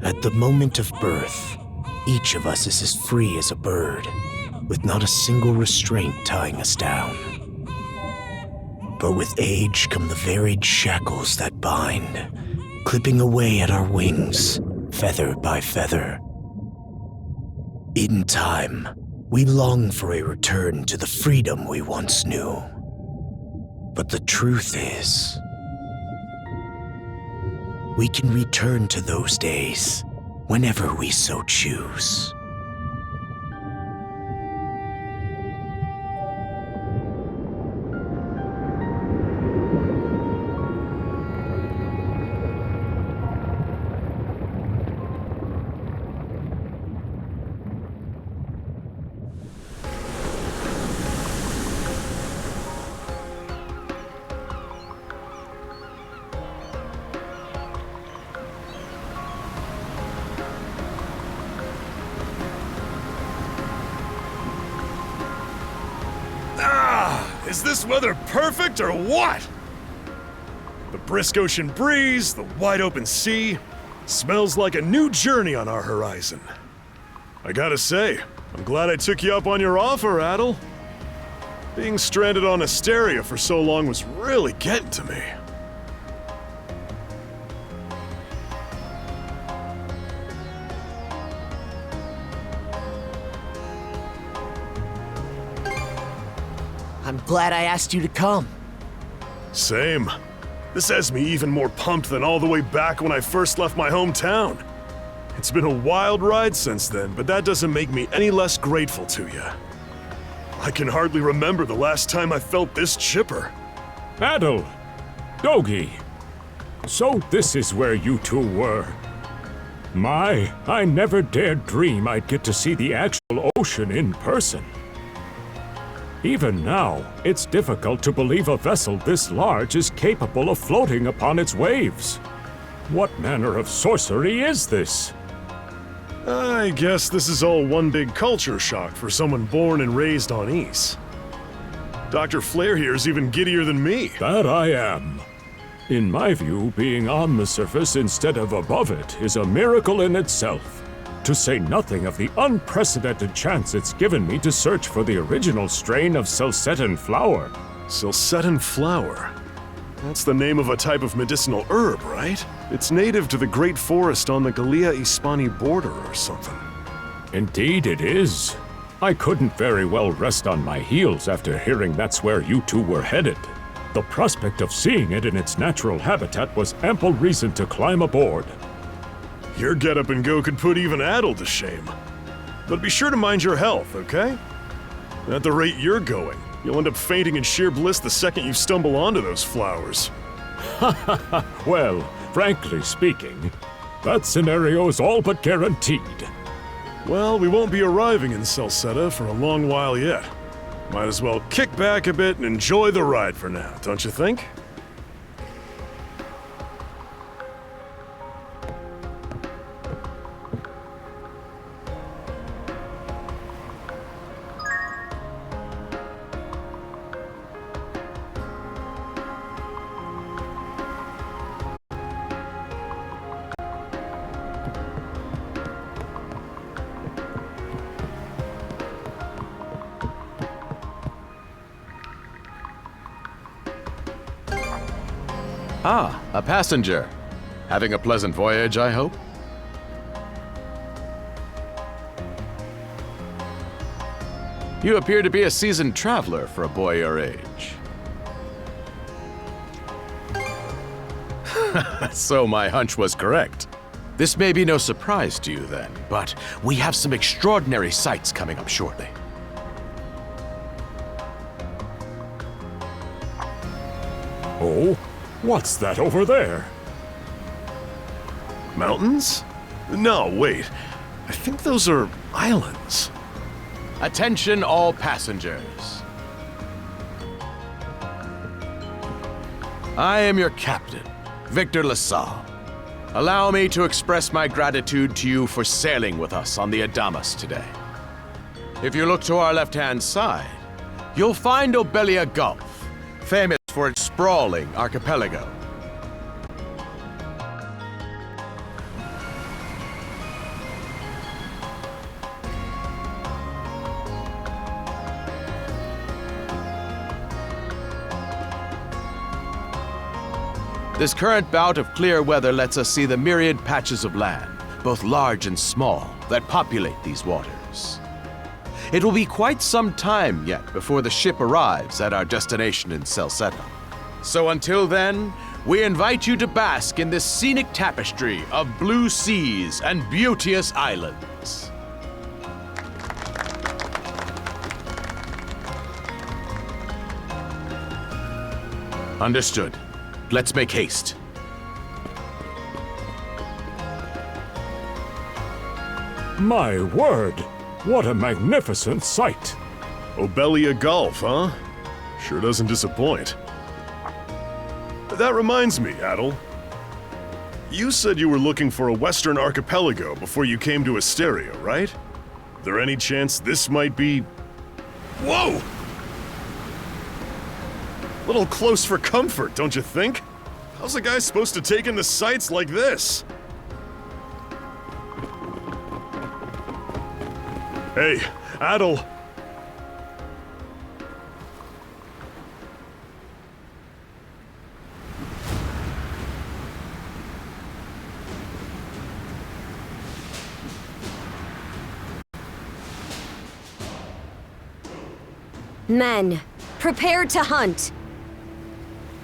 At the moment of birth, each of us is as free as a bird, with not a single restraint tying us down. But with age come the varied shackles that bind, clipping away at our wings, feather by feather. In time, we long for a return to the freedom we once knew. But the truth is, we can return to those days whenever we so choose. Is this weather perfect or what? The brisk ocean breeze, the wide open sea, smells like a new journey on our horizon. I gotta say, I'm glad I took you up on your offer, Adel. Being stranded on Asteria for so long was really getting to me. I'm glad I asked you to come. Same. This has me even more pumped than all the way back when I first left my hometown. It's been a wild ride since then, but that doesn't make me any less grateful to you. I can hardly remember the last time I felt this chipper. Adel! Dogi! So this is where you two were. I never dared dream I'd get to see the actual ocean in person. Even now, it's difficult to believe a vessel this large is capable of floating upon its waves. What manner of sorcery is this? I guess this is all one big culture shock for someone born and raised on Ys. Dr. Flair here's even giddier than me. That I am. In my view, being on the surface instead of above it is a miracle in itself. To say nothing of the unprecedented chance it's given me to search for the original strain of Celcetan flower. Celcetan flower? That's the name of a type of medicinal herb, right? It's native to the Great Forest on the Gallia-Hispani border or something. Indeed it is. I couldn't very well rest on my heels after hearing that's where you two were headed. The prospect of seeing it in its natural habitat was ample reason to climb aboard. Your get-up and go could put even Adel to shame. But be sure to mind your health, okay? At the rate you're going, you'll end up fainting in sheer bliss the second you stumble onto those flowers. Well, frankly speaking, that scenario is all but guaranteed. Well, we won't be arriving in Celceta for a long while yet. Might as well kick back a bit and enjoy the ride for now, don't you think? Ah, a passenger. Having a pleasant voyage, I hope? You appear to be a seasoned traveler for a boy your age. So my hunch was correct. This may be no surprise to you then, but we have some extraordinary sights coming up shortly. Oh, what's that over there? Mountains? No, wait. I think those are islands. Attention all passengers. I am your captain, Victor LaSalle. Allow me to express my gratitude to you for sailing with us on the Adamas today. If you look to our left-hand side, you'll find Obelia Gulf, famous for its sprawling archipelago. This current bout of clear weather lets us see the myriad patches of land, both large and small, that populate these waters. It will be quite some time yet before the ship arrives at our destination in Salsetta. So until then, we invite you to bask in this scenic tapestry of blue seas and beauteous islands. Understood. Let's make haste. My word, what a magnificent sight! Obelia Gulf, huh? Sure doesn't disappoint. That reminds me, Adel. You said you were looking for a western archipelago before you came to Asteria, right? There any chance this might be... Whoa! Little close for comfort, don't you think? How's a guy supposed to take in the sights like this? Hey, Adel! Men, prepare to hunt.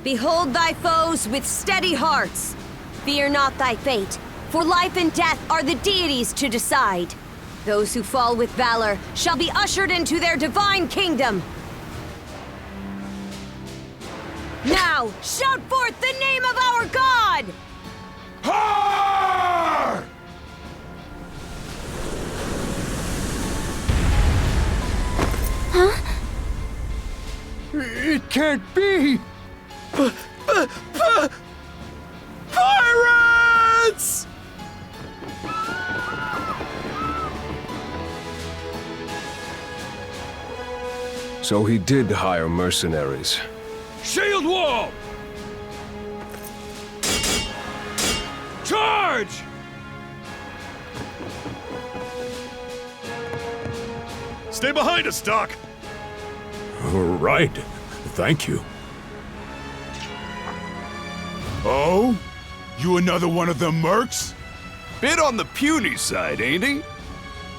Behold thy foes with steady hearts. Fear not thy fate, for life and death are the deities to decide. Those who fall with valor shall be ushered into their divine kingdom. Now, shout forth the name of our God! Har! It can't be! Pirates! So he did hire mercenaries. Shield wall! Charge! Stay behind us, Doc! Right. Thank you. Oh? You another one of them mercs? Bit on the puny side, ain't he?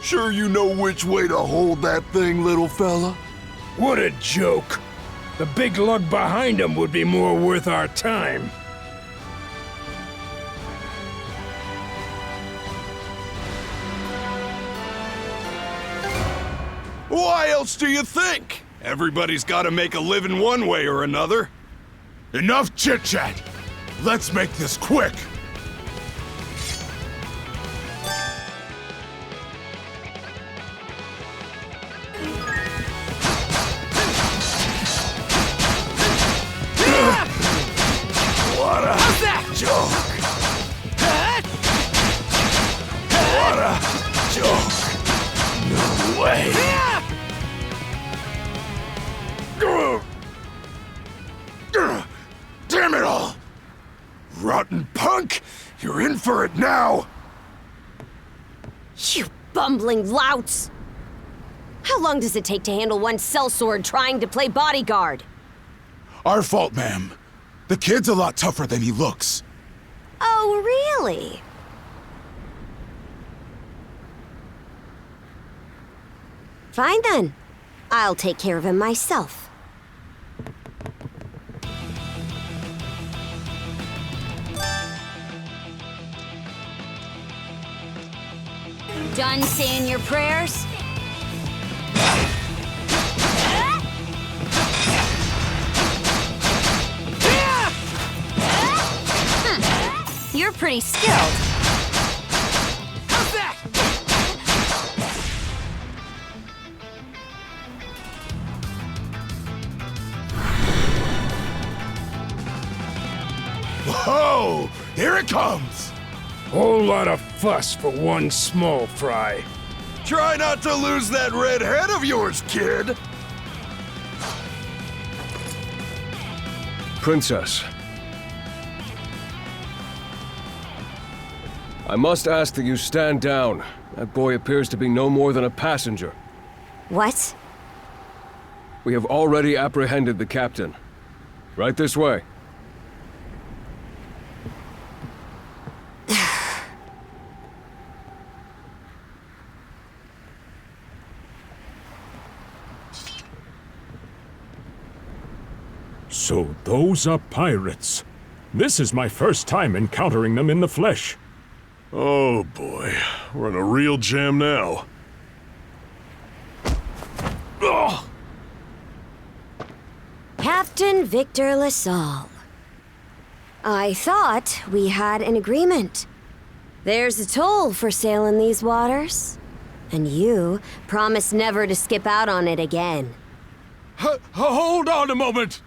Sure you know which way to hold that thing, little fella? What a joke. The big lug behind him would be more worth our time. Why else do you think? Everybody's gotta make a living one way or another. Enough chit-chat! Let's make this quick! What a joke! What a joke! No way! Damn it all! Rotten punk! You're in for it now! You bumbling louts! How long does it take to handle one sellsword trying to play bodyguard? Our fault, ma'am. The kid's a lot tougher than he looks. Oh, really? Fine then. I'll take care of him myself. Done saying your prayers? pretty skilled. How's that? Whoa! Here it comes! Whole lot of fuss for one small fry. Try not to lose that red head of yours, kid! Princess. I must ask that you stand down. That boy appears to be no more than a passenger. What? We have already apprehended the captain. Right this way. So those are pirates. This is my first time encountering them in the flesh. Oh boy, we're in a real jam now. Ugh. Captain Victor LaSalle. I thought we had an agreement. There's a toll for sailing these waters. And you promised never to skip out on it again. Hold on a moment!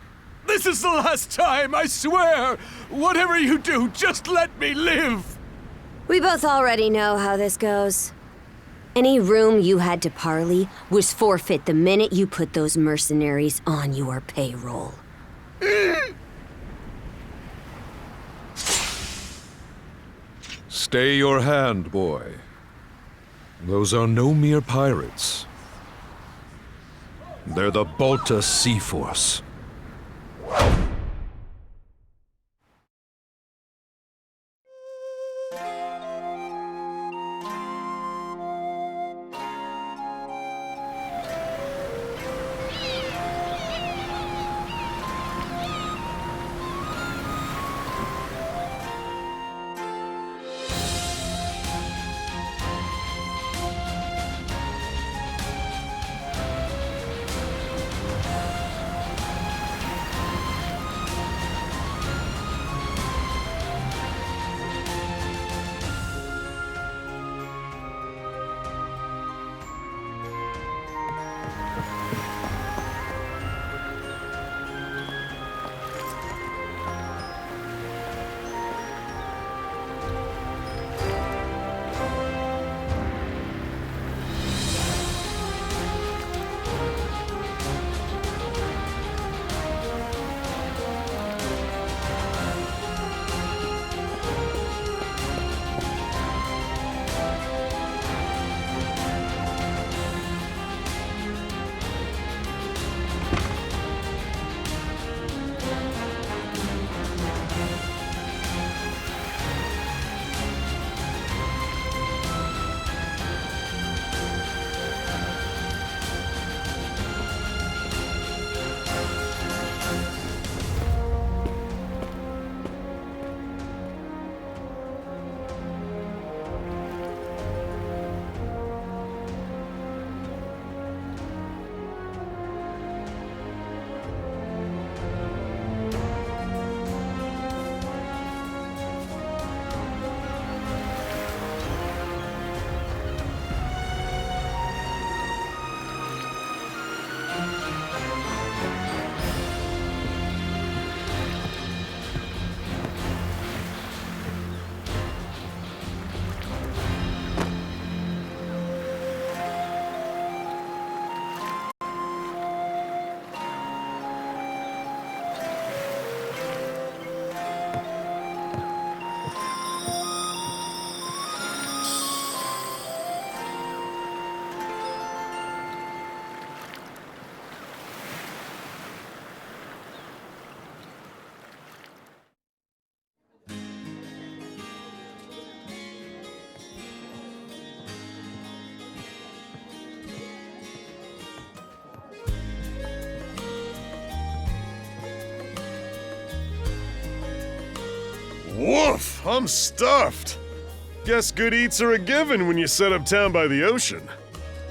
This is the last time, I swear! Whatever you do, just let me live! We both already know how this goes. Any room you had to parley was forfeit the minute you put those mercenaries on your payroll. Stay your hand, boy. Those are no mere pirates. They're the Balta Sea Force. Woof! I'm stuffed. Guess good eats are a given when you set up town by the ocean.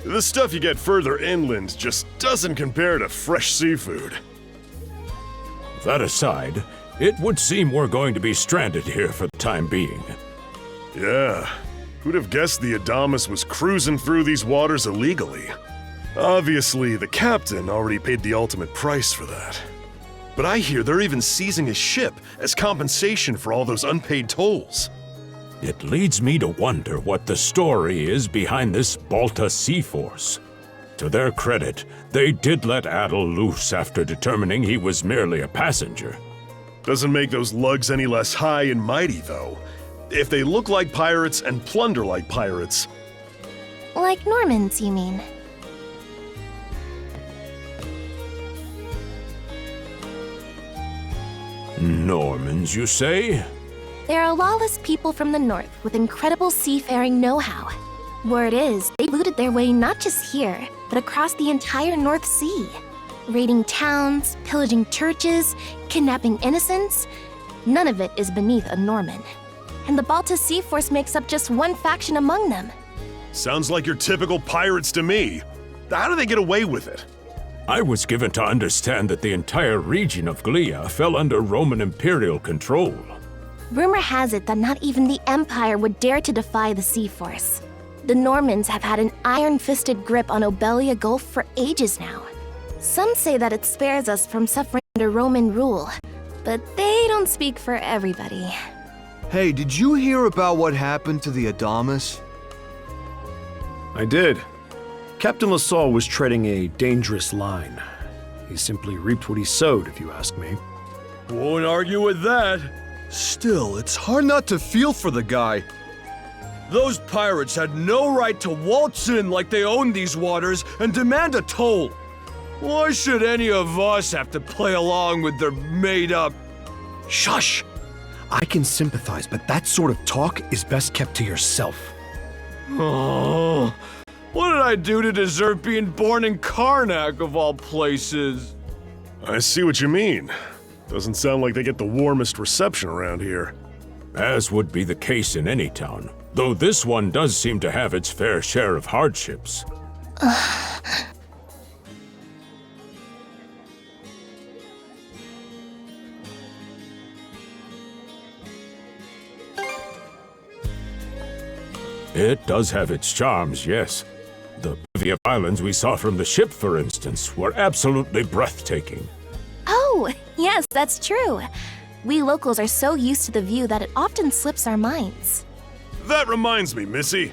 The stuff you get further inland just doesn't compare to fresh seafood. That aside, it would seem we're going to be stranded here for the time being. Yeah. Who'd have guessed the Adamas was cruising through these waters illegally? Obviously, the captain already paid the ultimate price for that. But I hear they're even seizing his ship as compensation for all those unpaid tolls. It leads me to wonder what the story is behind this Balta Sea Force. To their credit, they did let Adel loose after determining he was merely a passenger. Doesn't make those lugs any less high and mighty, though. If they look like pirates and plunder like pirates. Like Normans, you mean? Normans, you say? They're a lawless people from the north with incredible seafaring know-how. Word is, they looted their way not just here, but across the entire North Sea. Raiding towns, pillaging churches, kidnapping innocents. None of it is beneath a Norman. And the Balta Sea Force makes up just one faction among them. Sounds like your typical pirates to me. How do they get away with it? I was given to understand that the entire region of Glia fell under Roman imperial control. Rumor has it that not even the Empire would dare to defy the Sea Force. The Normans have had an iron-fisted grip on Obelia Gulf for ages now. Some say that it spares us from suffering under Roman rule, but they don't speak for everybody. Hey, did you hear about what happened to the Adamas? I did. Captain LaSalle was treading a dangerous line. He simply reaped what he sowed, if you ask me. Won't argue with that. Still, it's hard not to feel for the guy. Those pirates had no right to waltz in like they owned these waters and demand a toll. Why should any of us have to play along with their made-up... Shush! I can sympathize, but that sort of talk is best kept to yourself. Oh, what did I do to deserve being born in Karnak, of all places? I see what you mean. Doesn't sound like they get the warmest reception around here. As would be the case in any town, though this one does seem to have its fair share of hardships. It does have its charms, yes. The bevy of islands we saw from the ship, for instance, were absolutely breathtaking. Oh, yes, that's true. We locals are so used to the view that it often slips our minds. That reminds me, Missy.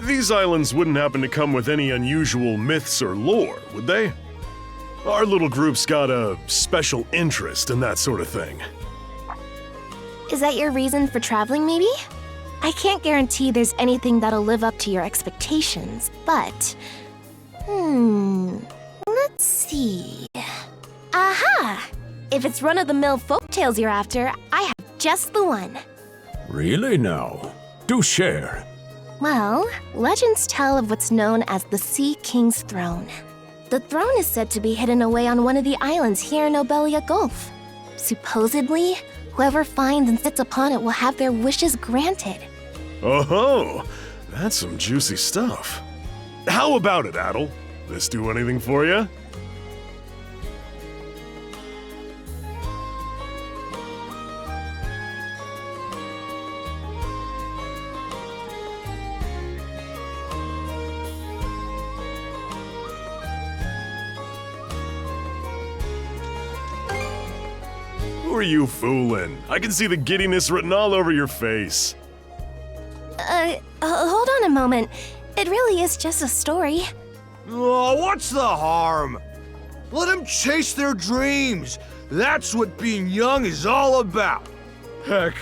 These islands wouldn't happen to come with any unusual myths or lore, would they? Our little group's got a special interest in that sort of thing. Is that your reason for traveling, maybe? I can't guarantee there's anything that'll live up to your expectations, but... let's see... Aha! If it's run-of-the-mill folktales you're after, I have just the one. Really now? Do share. Well, legends tell of what's known as the Sea King's Throne. The throne is said to be hidden away on one of the islands here in Obelia Gulf. Supposedly, whoever finds and sits upon it will have their wishes granted. Oh-ho! That's some juicy stuff. How about it, Adel? This do anything for you? Who are you fooling? I can see the giddiness written all over your face. Hold on a moment. It really is just a story. Oh, what's the harm? Let them chase their dreams. That's what being young is all about. Heck,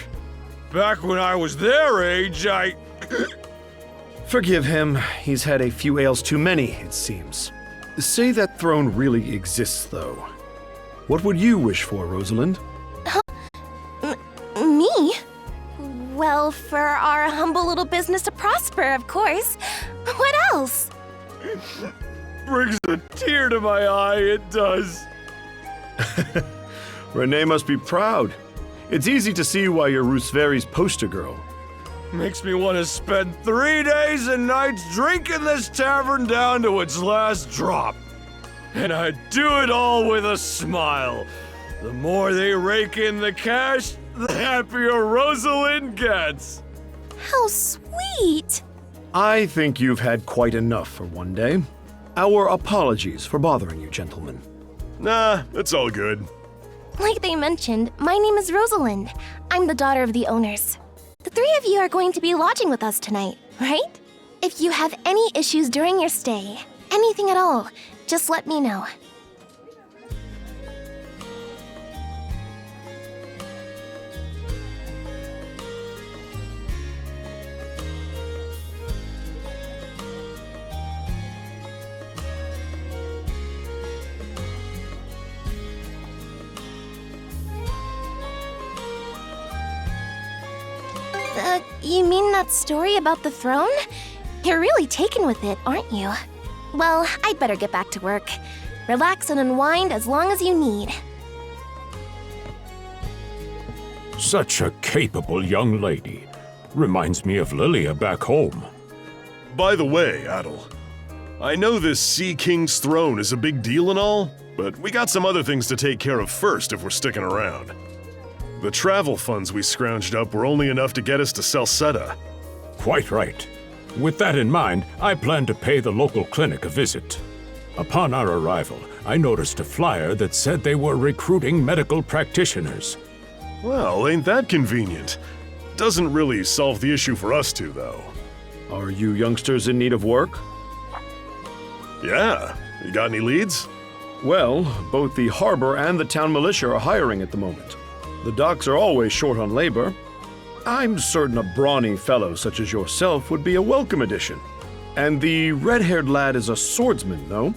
back when I was their age, I... Forgive him. He's had a few ales too many, it seems. Say that throne really exists, though. What would you wish for, Rosalind? Me? Well, for our humble little business to prosper, of course. What else? Brings a tear to my eye, it does. Renee must be proud. It's easy to see why you're Rooseveri's poster girl. Makes me want to spend 3 days and nights drinking this tavern down to its last drop. And I do it all with a smile. The more they rake in the cash, the happier Rosalind gets. How sweet! I think you've had quite enough for one day. Our apologies for bothering you, gentlemen. Nah, it's all good. Like they mentioned, my name is Rosalind. I'm the daughter of the owners. The three of you are going to be lodging with us tonight, right? If you have any issues during your stay, anything at all, just let me know. You mean that story about the throne? You're really taken with it, aren't you? Well, I'd better get back to work. Relax and unwind as long as you need. Such a capable young lady. Reminds me of Lilia back home. By the way, Adel, I know this Sea King's throne is a big deal and all, but we got some other things to take care of first if we're sticking around. The travel funds we scrounged up were only enough to get us to Salsetta. Quite right. With that in mind, I plan to pay the local clinic a visit. Upon our arrival, I noticed a flyer that said they were recruiting medical practitioners. Well, ain't that convenient? Doesn't really solve the issue for us two, though. Are you youngsters in need of work? Yeah. You got any leads? Well, both the harbor and the town militia are hiring at the moment. The docks are always short on labor. I'm certain a brawny fellow such as yourself would be a welcome addition. And the red-haired lad is a swordsman, no?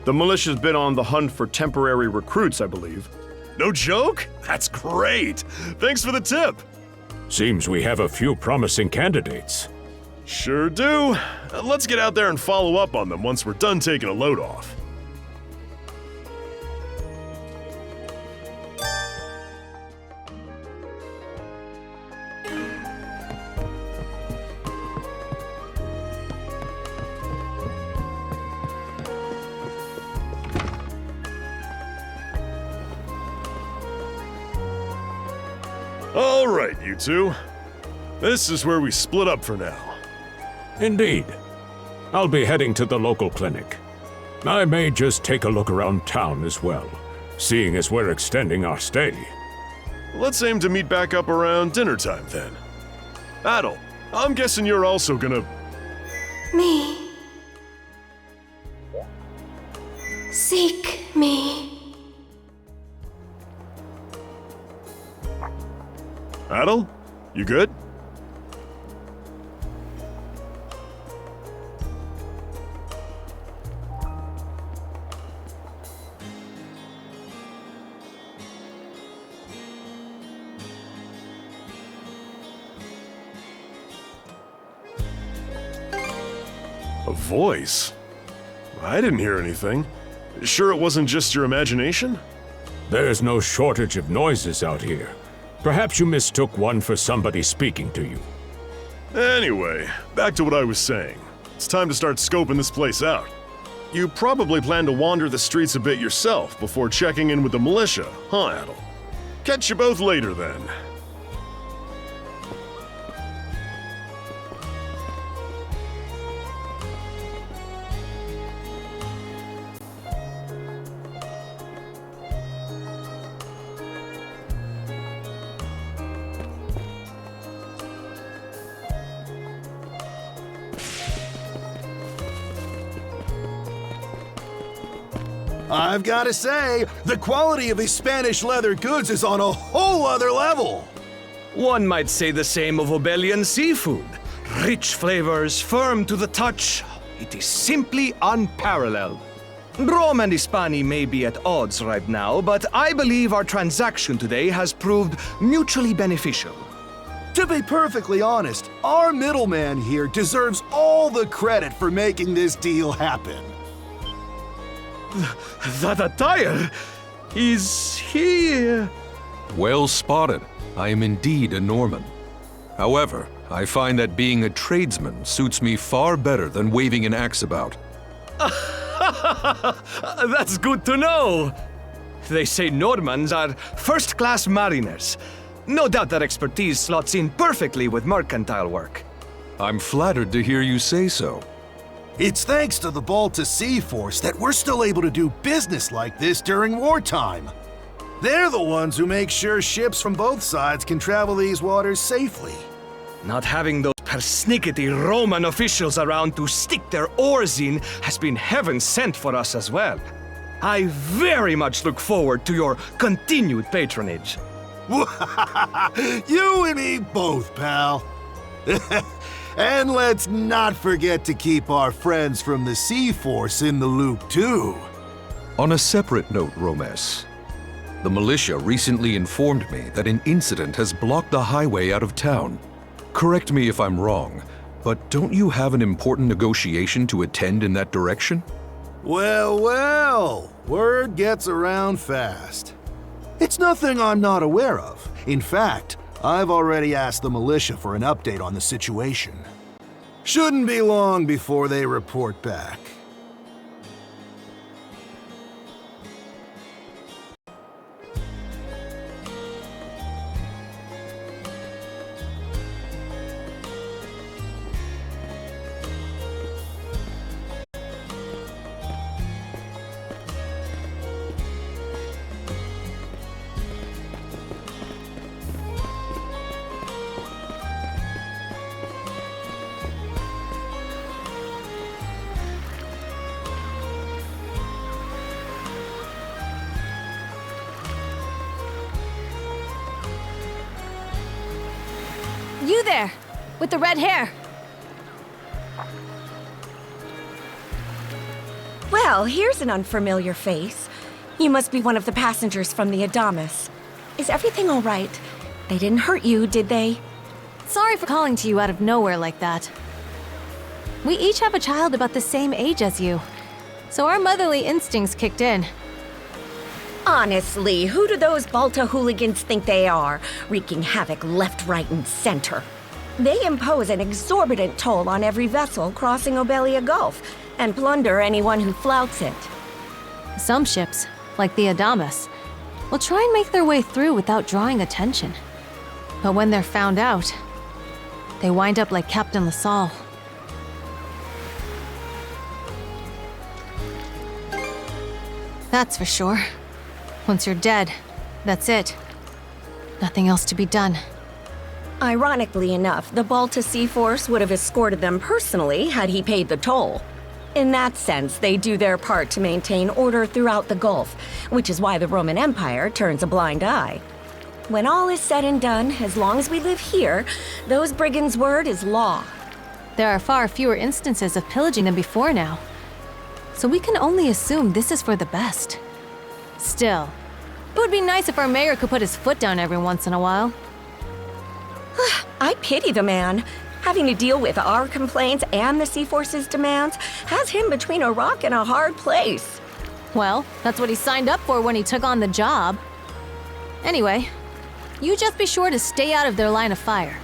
The militia's been on the hunt for temporary recruits, I believe. No joke? That's great! Thanks for the tip! Seems we have a few promising candidates. Sure do. Let's get out there and follow up on them once we're done taking a load off. All right, you two. This is where we split up for now. Indeed. I'll be heading to the local clinic. I may just take a look around town as well, seeing as we're extending our stay. Let's aim to meet back up around dinner time then. Adel, I'm guessing you're also gonna... Me. Seek me. Adel? You good? A voice? I didn't hear anything. Sure it wasn't just your imagination? There's no shortage of noises out here. Perhaps you mistook one for somebody speaking to you. Anyway, back to what I was saying. It's time to start scoping this place out. You probably plan to wander the streets a bit yourself before checking in with the militia, huh, Adel? Catch you both later then. I've got to say, the quality of his Spanish leather goods is on a whole other level. One might say the same of Obelian seafood. Rich flavors, firm to the touch. It is simply unparalleled. Rome and Hispani may be at odds right now, but I believe our transaction today has proved mutually beneficial. To be perfectly honest, our middleman here deserves all the credit for making this deal happen. That attire? Is he... Well spotted. I am indeed a Norman. However, I find that being a tradesman suits me far better than waving an axe about. That's good to know. They say Normans are first-class mariners. No doubt that expertise slots in perfectly with mercantile work. I'm flattered to hear you say so. It's thanks to the Balta Sea Force that we're still able to do business like this during wartime. They're the ones who make sure ships from both sides can travel these waters safely. Not having those persnickety Roman officials around to stick their oars in has been heaven sent for us as well. I very much look forward to your continued patronage. You and me both, pal. And let's not forget to keep our friends from the Sea Force in the loop, too. On a separate note, Romes, the militia recently informed me that an incident has blocked the highway out of town. Correct me if I'm wrong, but don't you have an important negotiation to attend in that direction? Well, well, word gets around fast. It's nothing I'm not aware of. In fact, I've already asked the militia for an update on the situation. Shouldn't be long before they report back. You there, with the red hair. Well, here's an unfamiliar face. You must be one of the passengers from the Adamas. Is everything all right? They didn't hurt you, did they? Sorry for calling to you out of nowhere like that. We each have a child about the same age as you, so our motherly instincts kicked in. Honestly, who do those Balta hooligans think they are, wreaking havoc left, right, and center? They impose an exorbitant toll on every vessel crossing Obelia Gulf, and plunder anyone who flouts it. Some ships, like the Adamas, will try and make their way through without drawing attention. But when they're found out, they wind up like Captain LaSalle. That's for sure. Once you're dead, that's it. Nothing else to be done. Ironically enough, the Balta Sea Force would have escorted them personally had he paid the toll. In that sense, they do their part to maintain order throughout the Gulf, which is why the Roman Empire turns a blind eye. When all is said and done, as long as we live here, those brigands' word is law. There are far fewer instances of pillaging than before now, so we can only assume this is for the best. Still, it would be nice if our mayor could put his foot down every once in a while. I pity the man. Having to deal with our complaints and the Sea Force's demands has him between a rock and a hard place. Well, that's what he signed up for when he took on the job. Anyway, you just be sure to stay out of their line of fire.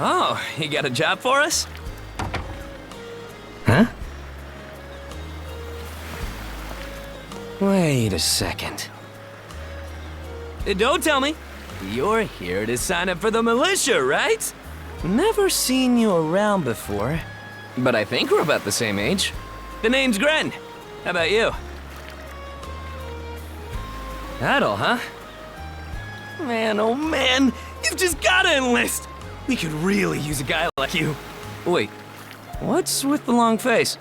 Oh, you got a job for us? Huh? Wait a second. Don't tell me. You're here to sign up for the militia, right? Never seen you around before. But I think we're about the same age. The name's Gren. How about you? Adel, huh? Man, oh man, you've just gotta enlist! We could really use a guy like you. Wait, what's with the long face?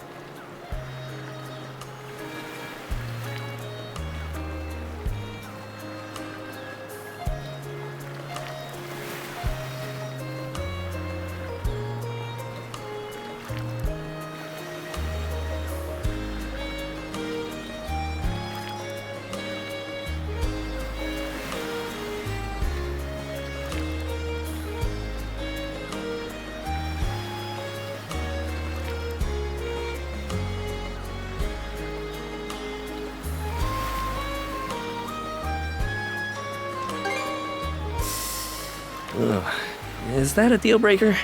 Is that a deal breaker?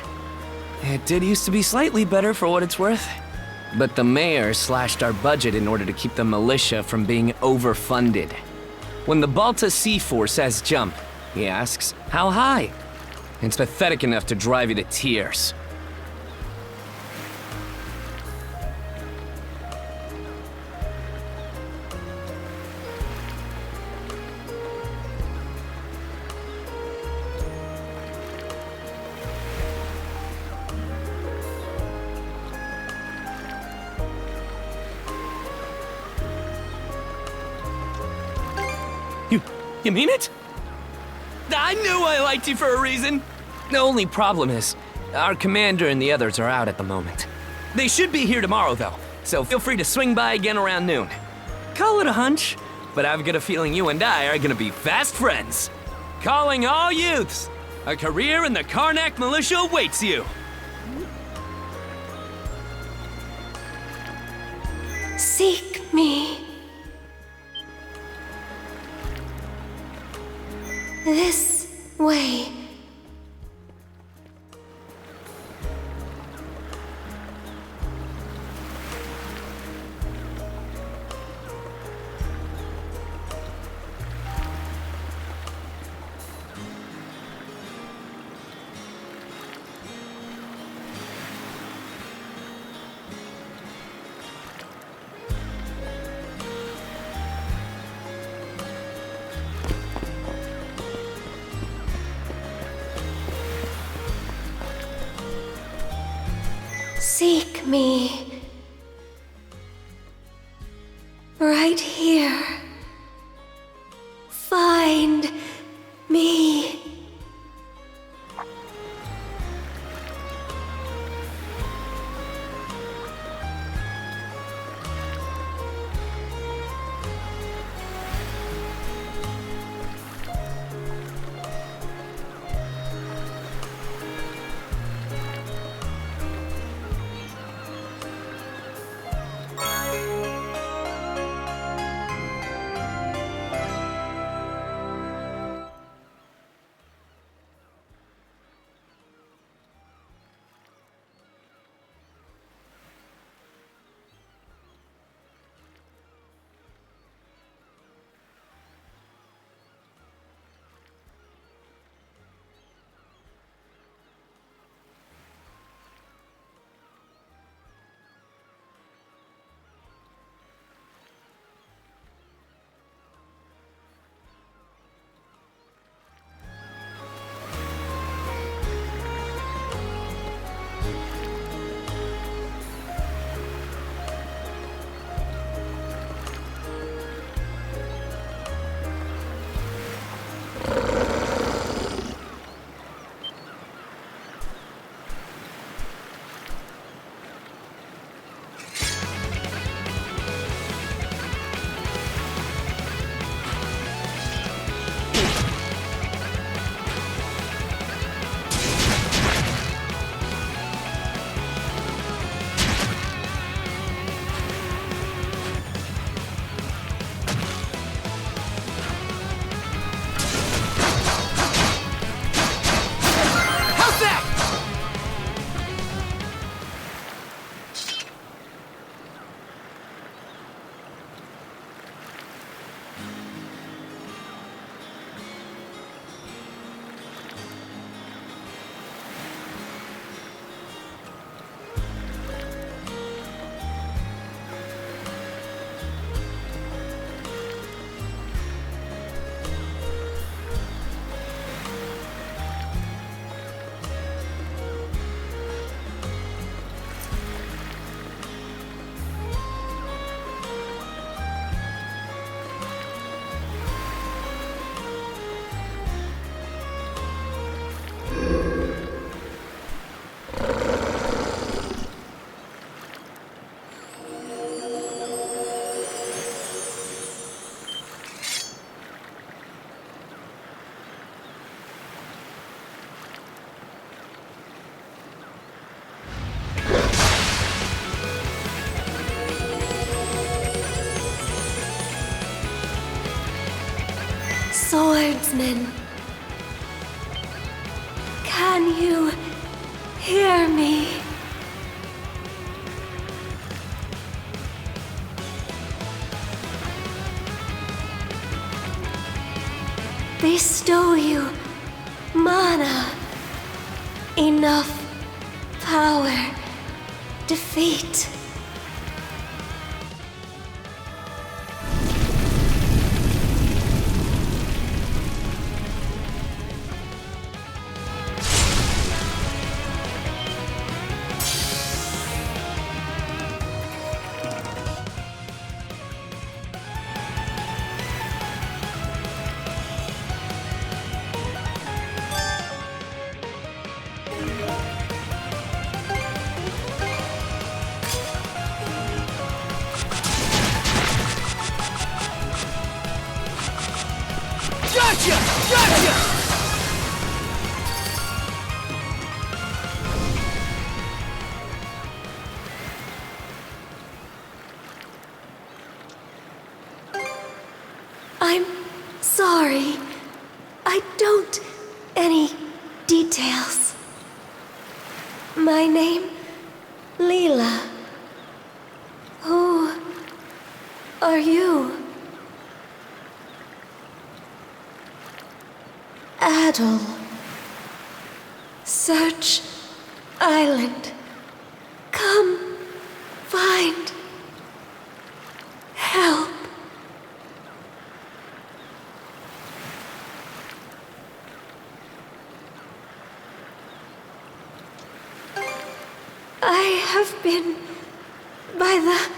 It did used to be slightly better for what it's worth. But the mayor slashed our budget in order to keep the militia from being overfunded. When the Balta Sea Force says jump, he asks, how high? It's pathetic enough to drive you to tears. You mean it? I knew I liked you for a reason! The only problem is, our commander and the others are out at the moment. They should be here tomorrow, though, so feel free to swing by again around noon. Call it a hunch, but I've got a feeling you and I are gonna be fast friends. Calling all youths! A career in the Karnak militia awaits you! Seek me. This way. Seek me. Right here. Find me. Swordsman, can you hear me? Bestow you mana, enough power, defeat. Gotcha! Gotcha! I'm sorry. I don't any details. My name, Leela. Who are you? Adel. Search Island. Come find help. I have been by the...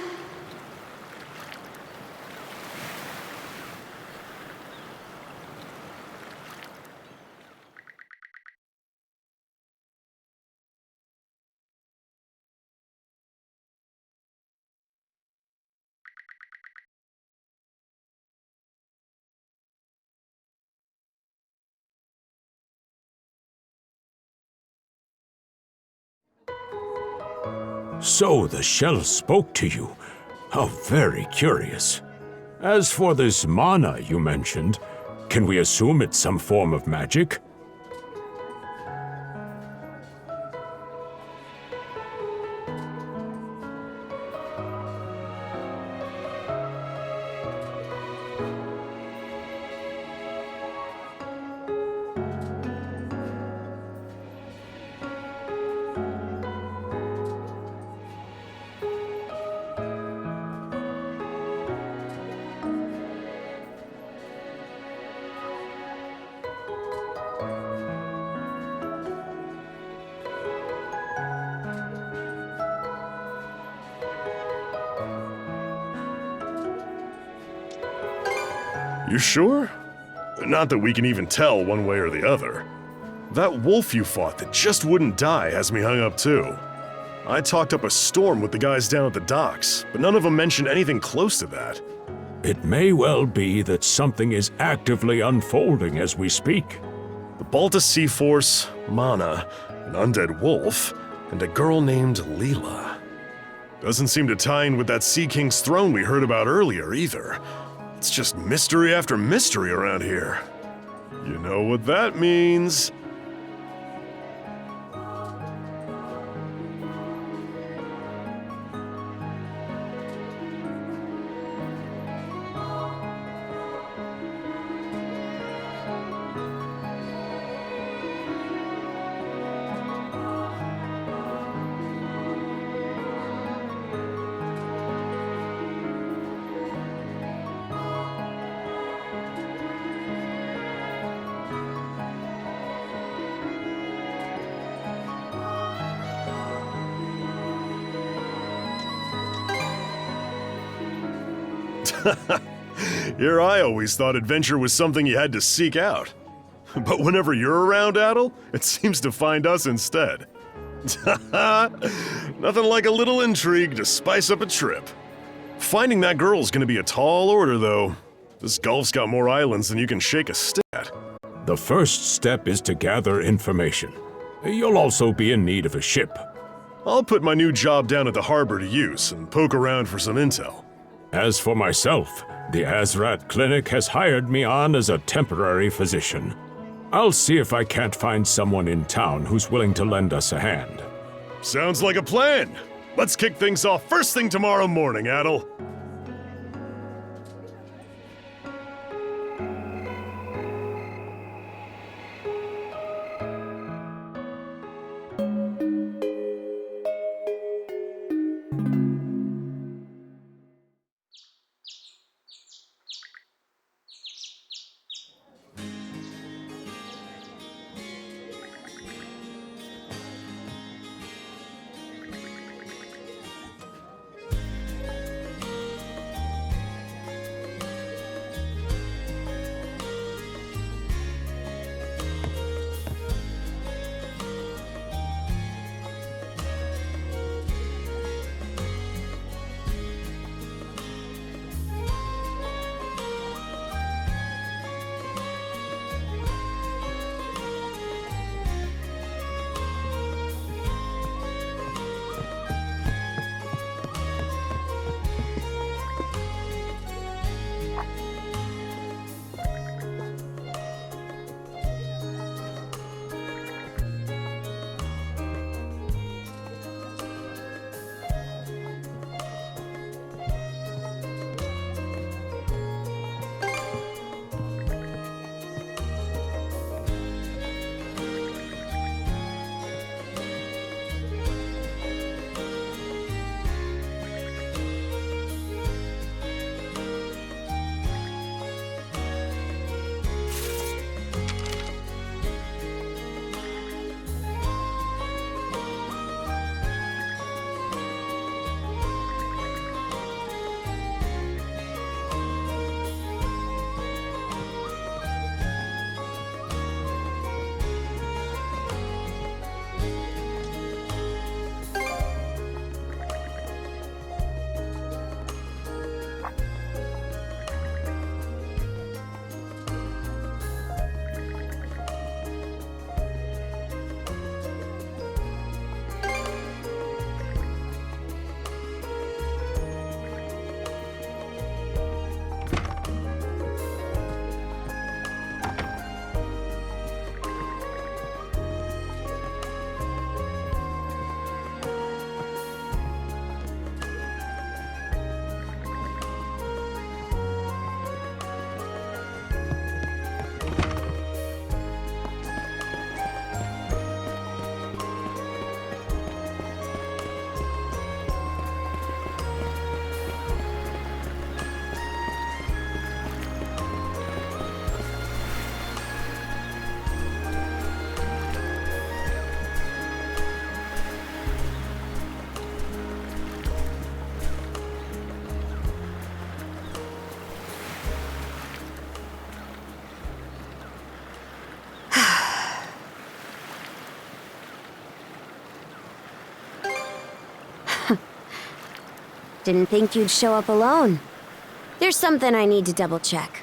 So the shell spoke to you. How very curious. As for this mana you mentioned, can we assume it's some form of magic? You sure? Not that we can even tell one way or the other. That wolf you fought that just wouldn't die has me hung up too. I talked up a storm with the guys down at the docks, but none of them mentioned anything close to that. It may well be that something is actively unfolding as we speak. The Balta Sea Force, Mana, an undead wolf, and a girl named Leela. Doesn't seem to tie in with that Sea King's throne we heard about earlier either. It's just mystery after mystery around here. You know what that means. Here I always thought adventure was something you had to seek out. But whenever you're around, Adel, it seems to find us instead. Nothing like a little intrigue to spice up a trip. Finding that girl's gonna be a tall order, though. This Gulf's got more islands than you can shake a stick at. The first step is to gather information. You'll also be in need of a ship. I'll put my new job down at the harbor to use and poke around for some intel. As for myself, the Azrat Clinic has hired me on as a temporary physician. I'll see if I can't find someone in town who's willing to lend us a hand. Sounds like a plan. Let's kick things off first thing tomorrow morning, Adel. Didn't think you'd show up alone. There's something I need to double check.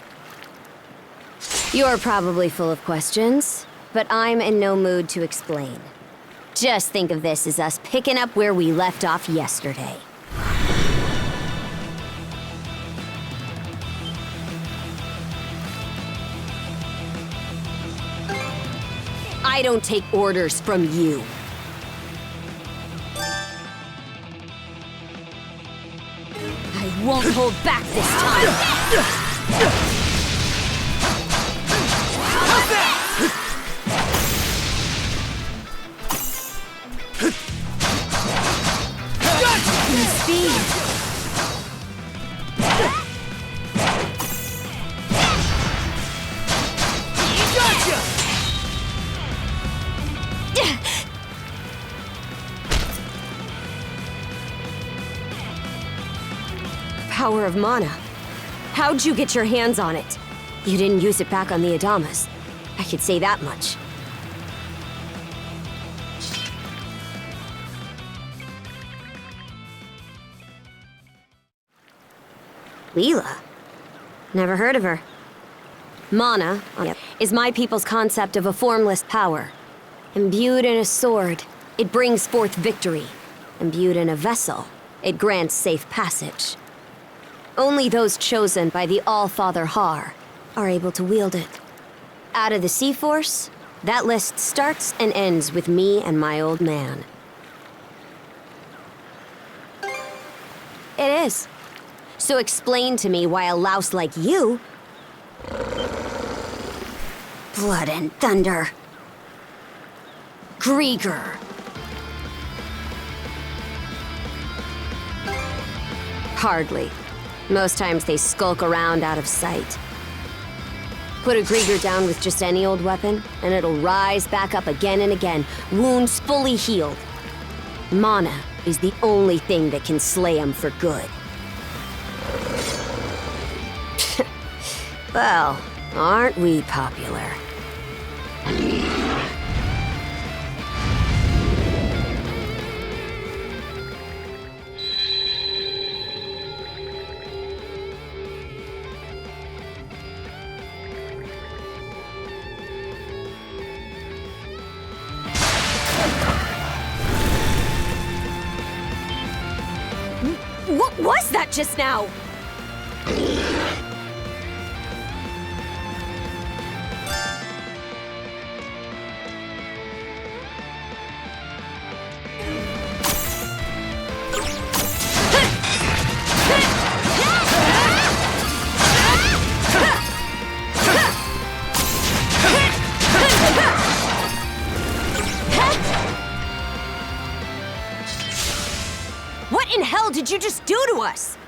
You're probably full of questions, but I'm in no mood to explain. Just think of this as us picking up where we left off yesterday. I don't take orders from you. I won't hold back this time. Speed. Power of mana. How'd you get your hands on it? You didn't use it back on the Adamas. I could say that much. Leela? Never heard of her. Mana is my people's concept of a formless power. Imbued in a sword, it brings forth victory. Imbued in a vessel, it grants safe passage. Only those chosen by the All-Father Har are able to wield it. out of the Sea Force, that list starts and ends with me and my old man. It is. So explain to me why a louse like you... Blood and thunder. Grieger. Hardly. Most times they skulk around out of sight. Put a Grieger down with just any old weapon, and it'll rise back up again and again, wounds fully healed. Mana is the only thing that can slay him for good. Well, aren't we popular? What was that just now? What in hell did you just do to us?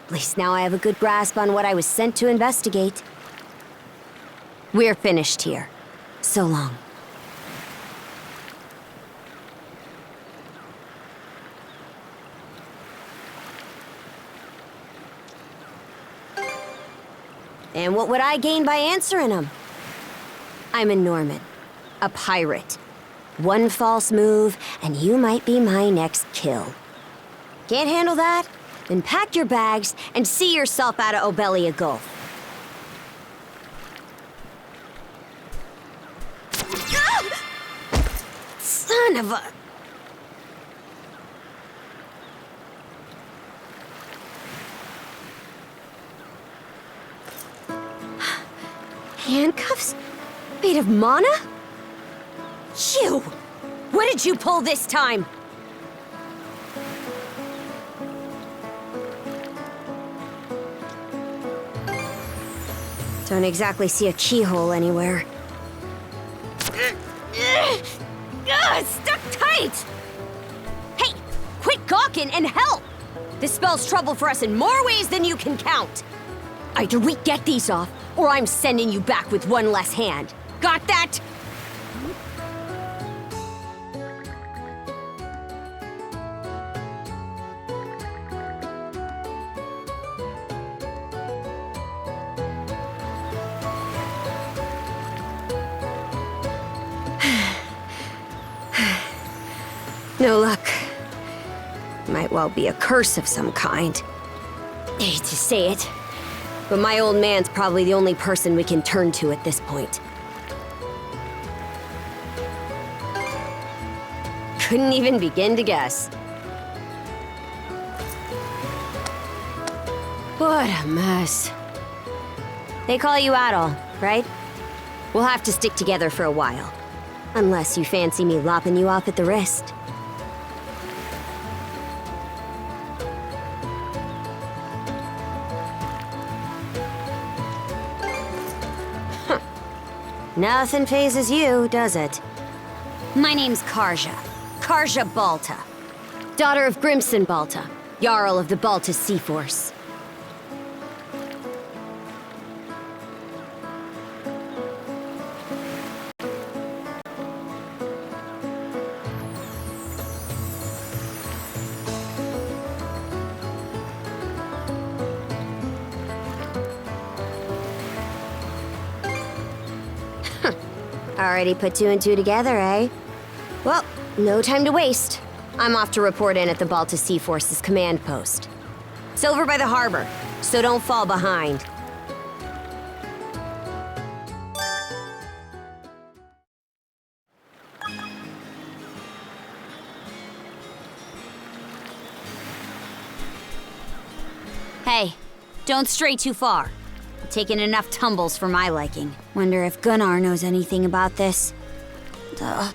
At least now I have a good grasp on what I was sent to investigate. We're finished here. So long. And what would I gain by answering them? I'm a Norman, a pirate. One false move, and you might be my next kill. Can't handle that? Then pack your bags and see yourself out of Obelia Gulf. Ah! Son of a... Handcuffs? Made of mana? You! What did you pull this time? Don't exactly see a keyhole anywhere. Stuck tight! Hey, quit gawking and help! This spells trouble for us in more ways than you can count. Either we get these off, or I'm sending you back with one less hand. Got that? No luck. Might well be a curse of some kind. I hate to say it, but my old man's probably the only person we can turn to at this point. Couldn't even begin to guess. What a mess. They call you Adol, right? We'll have to stick together for a while. Unless you fancy me lopping you off at the wrist. Nothing phases you, does it? My name's Karja. Karja Balta. Daughter of Grimson Balta, Jarl of the Balta Sea Force. Already put two and two together, eh? Well, no time to waste. I'm off to report in at the Balta Sea Force's command post. It's over by the harbor. so don't fall behind. Hey, don't stray too far. I've taken enough tumbles for my liking. Wonder if Gunnar knows anything about this. Duh.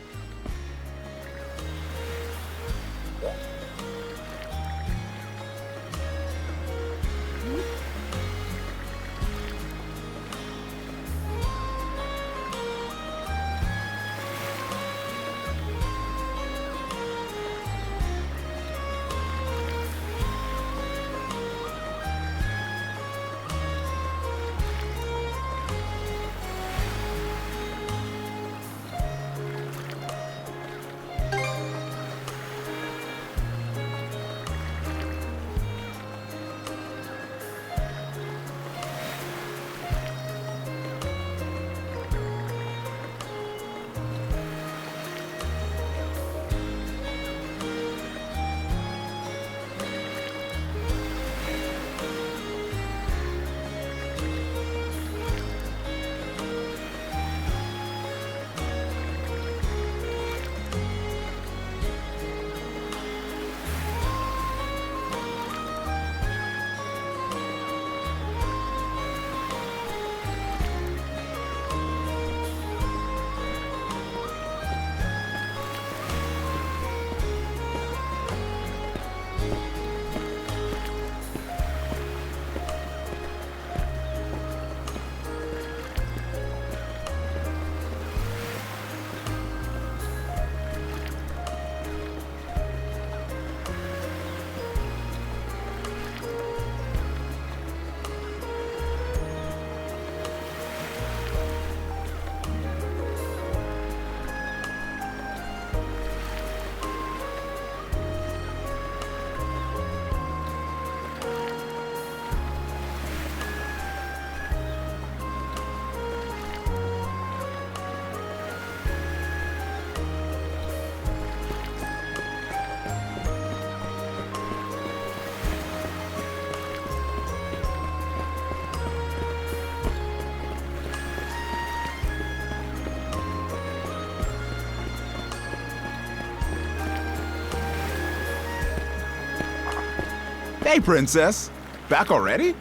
Hey, Princess. Back already?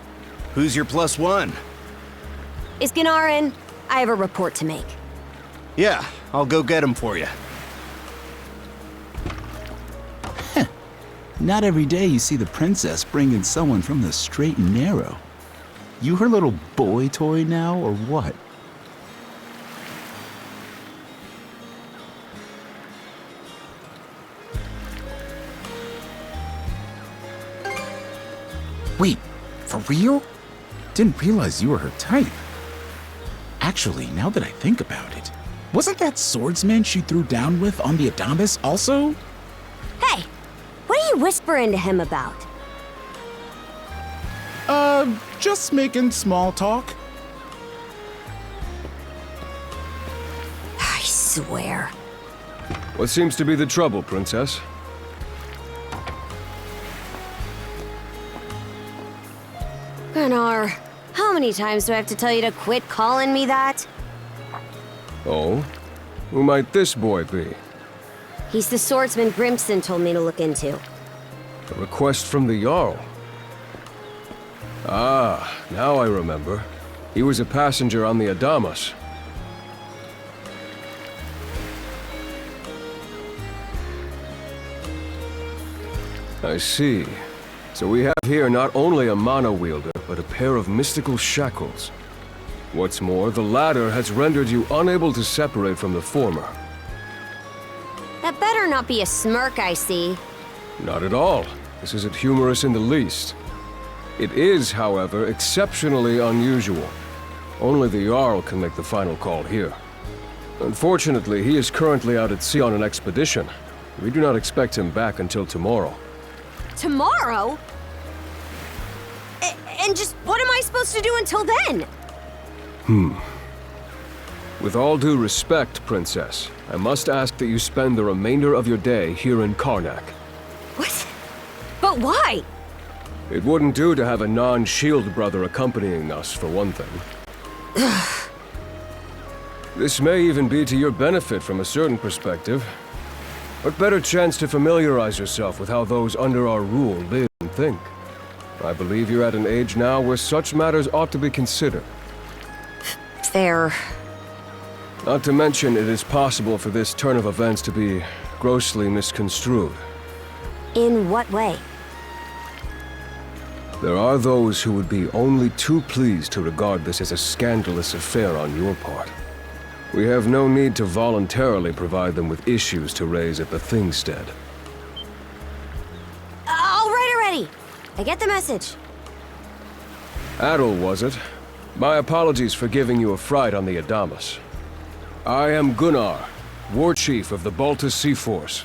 Who's your plus one? Is Gunnar in? I have a report to make. Yeah, I'll go get him for you. Not every day you see the princess bring in someone from the straight and narrow. You her little boy toy now, or what? Wait, for real? Didn't realize you were her type. Actually, now that I think about it, wasn't that swordsman she threw down with on the Adamas also? Hey, what are you whispering to him about? Just making small talk. I swear. What seems to be the trouble, Princess? Gunnar, how many times do I have to tell you to quit calling me that? Oh? Who might this boy be? He's the swordsman Grimson told me to look into. A request from the Jarl. Ah, now I remember. He was a passenger on the Adamas. I see. So we have here not only a mana wielder, but a pair of mystical shackles. What's more, the latter has rendered you unable to separate from the former. That better not be a smirk I see. Not at all. This isn't humorous in the least. It is, however, exceptionally unusual. Only the Jarl can make the final call here. Unfortunately, he is currently out at sea on an expedition. We do not expect him back until tomorrow. Tomorrow? And just what am I supposed to do until then? With all due respect, Princess, I must ask that you spend the remainder of your day here in Karnak. What? But why? It wouldn't do to have a non-shield brother accompanying us, for one thing. This may even be to your benefit from a certain perspective. What better chance to familiarize yourself with how those under our rule live and think? I believe you're at an age now where such matters ought to be considered. Fair. Not to mention, it is possible for this turn of events to be grossly misconstrued. In what way? There are those who would be only too pleased to regard this as a scandalous affair on your part. We have no need to voluntarily provide them with issues to raise at the Thingstead. All right already! I get the message. Adel, was it? My apologies for giving you a fright on the Adamas. I am Gunnar, War Chief of the Baltus Sea Force.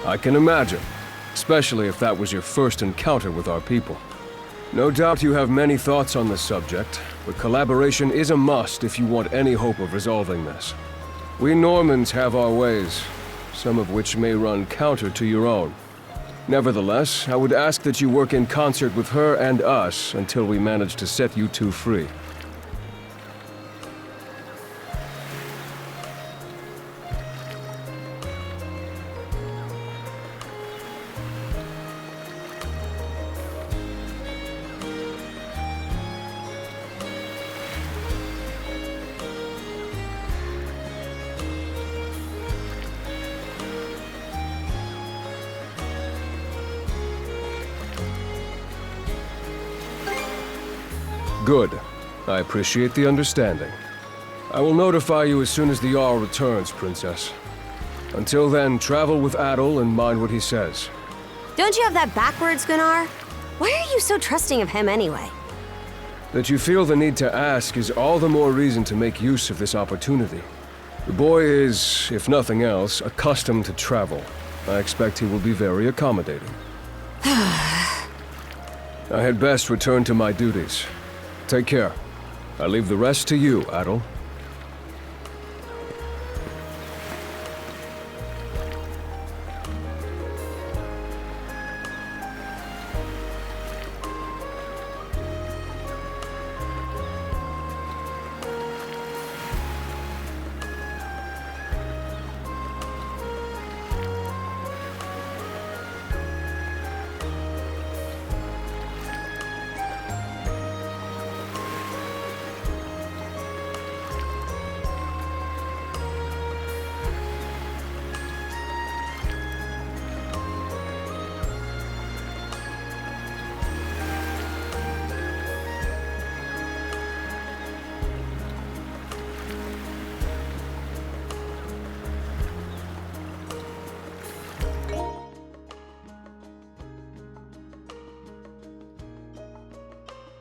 I can imagine, especially if that was your first encounter with our people. No doubt you have many thoughts on this subject, but collaboration is a must if you want any hope of resolving this. We Normans have our ways, some of which may run counter to your own. Nevertheless, I would ask that you work in concert with her and us until we manage to set you two free. Good. I appreciate the understanding. I will notify you as soon as the Jarl returns, Princess. Until then, travel with Adel and mind what he says. Don't you have that backwards, Gunnar? Why are you so trusting of him anyway? That you feel the need to ask is all the more reason to make use of this opportunity. The boy is, if nothing else, accustomed to travel. I expect he will be very accommodating. I had best return to my duties. Take care. I leave the rest to you, Adel.